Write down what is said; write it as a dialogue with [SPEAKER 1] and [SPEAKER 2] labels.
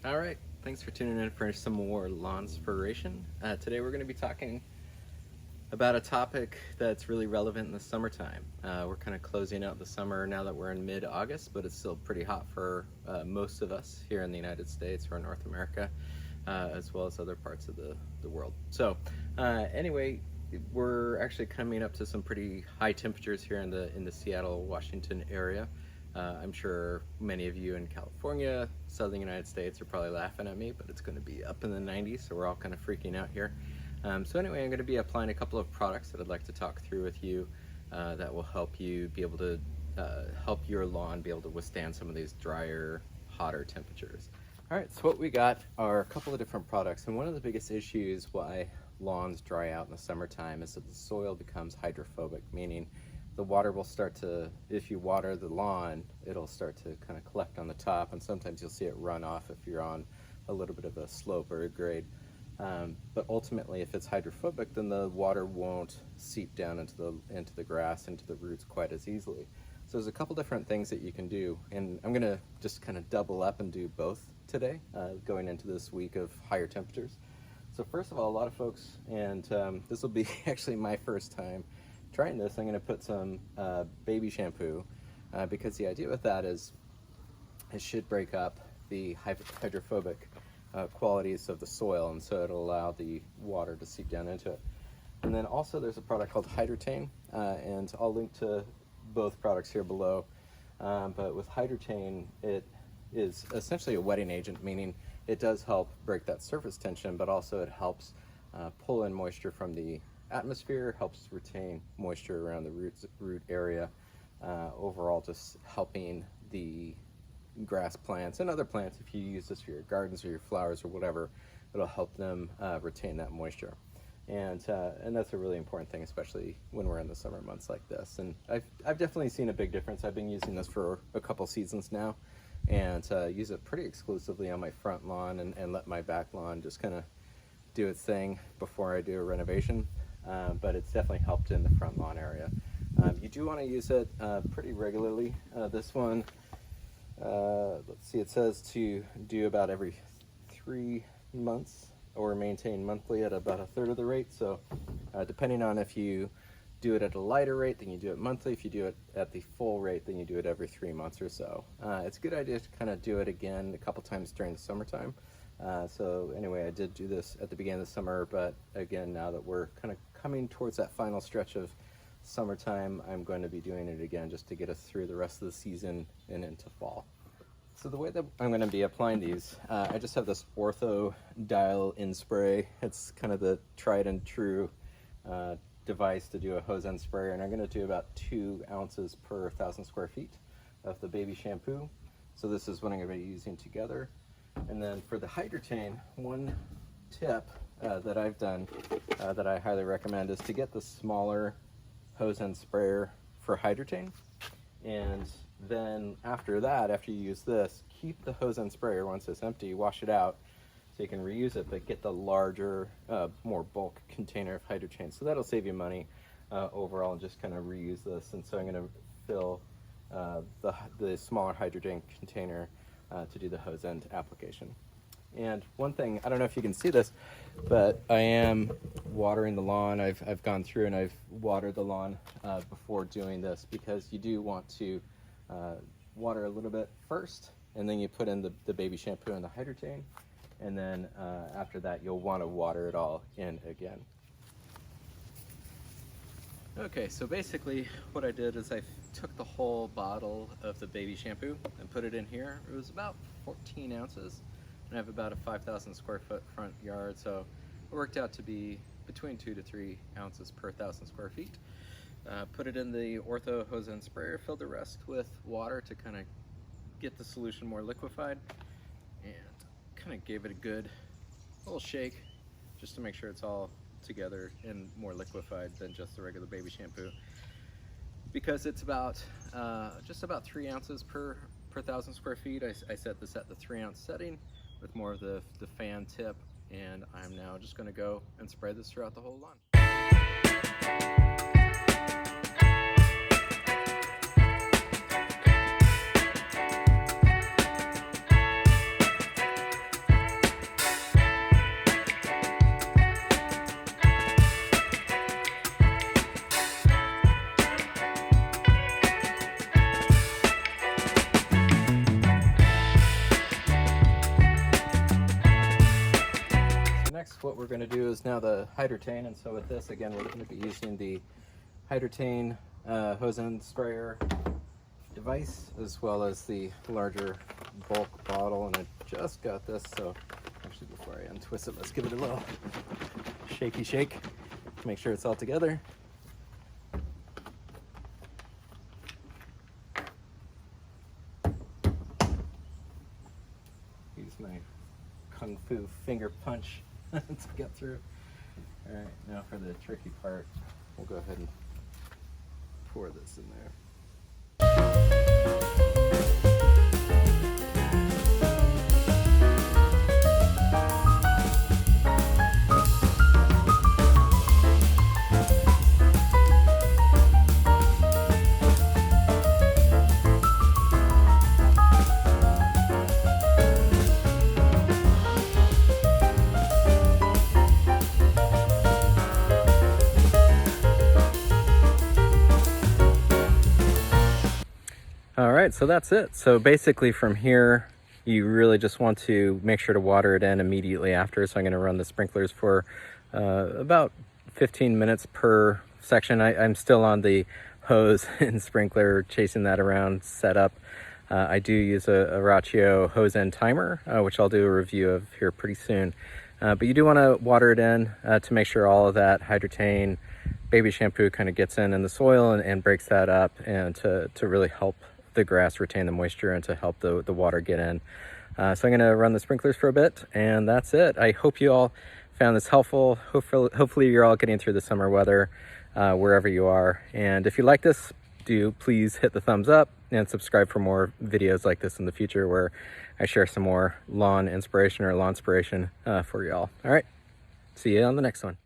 [SPEAKER 1] All right, thanks for tuning in for some more Lawnspiration. Today we're going to be talking about a topic that's really relevant in the summertime. We're kind of closing out the summer now that we're in mid-August, but it's still pretty hot for most of us here in the United States or North America, as well as other parts of the world. So anyway, we're actually coming up to some pretty high temperatures here in the Seattle, Washington area. I'm sure many of you in California, southern United States, are probably laughing at me, but it's going to be up in the 90s, so we're all kind of freaking out here. So anyway, I'm going to be applying a couple of products that I'd like to talk through with you that will help you be able to help your lawn be able to withstand some of these drier, hotter temperatures. All right, so what we got are a couple of different products, and one of the biggest issues why lawns dry out in the summertime is that the soil becomes hydrophobic, meaning the water will start to, if you water the lawn, it'll start to kind of collect on the top, and sometimes you'll see it run off if you're on a little bit of a slope or a grade. But ultimately, if it's hydrophobic, then the water won't seep down into the grass, into the roots quite as easily. So there's a couple different things that you can do, and I'm gonna just kind of double up and do both today, going into this week of higher temperatures. So first of all, a lot of folks, and this will be actually my first time trying this, I'm going to put some baby shampoo because the idea with that is it should break up the hydrophobic qualities of the soil, and so it'll allow the water to seep down into it. And then also there's a product called Hydretain, and I'll link to both products here below. But with Hydretain, it is essentially a wetting agent, meaning it does help break that surface tension, but also it helps pull in moisture from the atmosphere, helps retain moisture around the root area, overall just helping the grass plants and other plants. If you use this for your gardens or your flowers or whatever, it'll help them retain that moisture, and that's a really important thing, especially when we're in the summer months like this. And I've definitely seen a big difference. I've been using this for a couple seasons now, and use it pretty exclusively on my front lawn, and let my back lawn just kind of do its thing before I do a renovation. But it's definitely helped in the front lawn area. You do want to use it pretty regularly. This one, let's see, it says to do about every 3 months or maintain monthly at about a third of the rate. So depending on if you do it at a lighter rate, then you do it monthly. If you do it at the full rate, then you do it every 3 months or so. It's a good idea to kind of do it again a couple times during the summertime. So anyway, I did do this at the beginning of the summer, but again, now that we're kind of coming towards that final stretch of summertime, I'm going to be doing it again just to get us through the rest of the season and into fall. So the way that I'm going to be applying these, I just have this Ortho dial in spray. It's kind of the tried and true device to do a hose end sprayer, and I'm going to do about 2 ounces per 1,000 square feet of the baby shampoo. So this is what I'm going to be using together. And then for the Hydretain, one tip that I've done that I highly recommend is to get the smaller hose end sprayer for Hydretain. And then after that, after you use this, keep the hose end sprayer once it's empty, wash it out so you can reuse it, but get the larger, more bulk container of Hydretain. So that'll save you money overall, and just kind of reuse this. And so I'm going to fill the smaller Hydretain container to do the hose end application. And one thing, I don't know if you can see this, but I am watering the lawn. I've gone through and I've watered the lawn before doing this, because you do want to water a little bit first, and then you put in the baby shampoo and the Hydretain, and then after that you'll want to water it all in again. Okay, so basically what I did is I took the whole bottle of the baby shampoo and put it in here. It was about 14 ounces, and I have about a 5,000 square foot front yard, so it worked out to be between 2 to 3 ounces per 1,000 square feet. Put it in the Ortho hose end sprayer, filled the rest with water to kind of get the solution more liquefied, and kind of gave it a good little shake just to make sure it's all together and more liquefied than just the regular baby shampoo, because it's about just about 3 ounces per 1,000 square feet. I set this at the 3-ounce setting with more of the fan tip, and I'm now just going to go and spray this throughout the whole lawn. we're going to do is now the Hydretain, and so with this, again, we're going to be using the Hydretain hose end sprayer device, as well as the larger bulk bottle. And I just got this, so actually before I untwist it, let's give it a little shaky shake to make sure it's all together. Use my kung fu finger punch to get through. All right, now for the tricky part, we'll go ahead and pour this in there. All right, so that's it. So basically from here, you really just want to make sure to water it in immediately after. So I'm going to run the sprinklers for about 15 minutes per section. I'm still on the hose and sprinkler, chasing that around setup. I do use a Ratio hose end timer, which I'll do a review of here pretty soon. But you do want to water it in to make sure all of that Hydretain baby shampoo kind of gets in the soil and breaks that up, and to really help the grass retain the moisture and to help the water get in. So I'm going to run the sprinklers for a bit, and that's it. I hope you all found this helpful. Hopefully you're all getting through the summer weather wherever you are. And if you like this, do please hit the thumbs up and subscribe for more videos like this in the future, where I share some more lawn inspiration or lawn inspiration for y'all. All right, see you on the next one.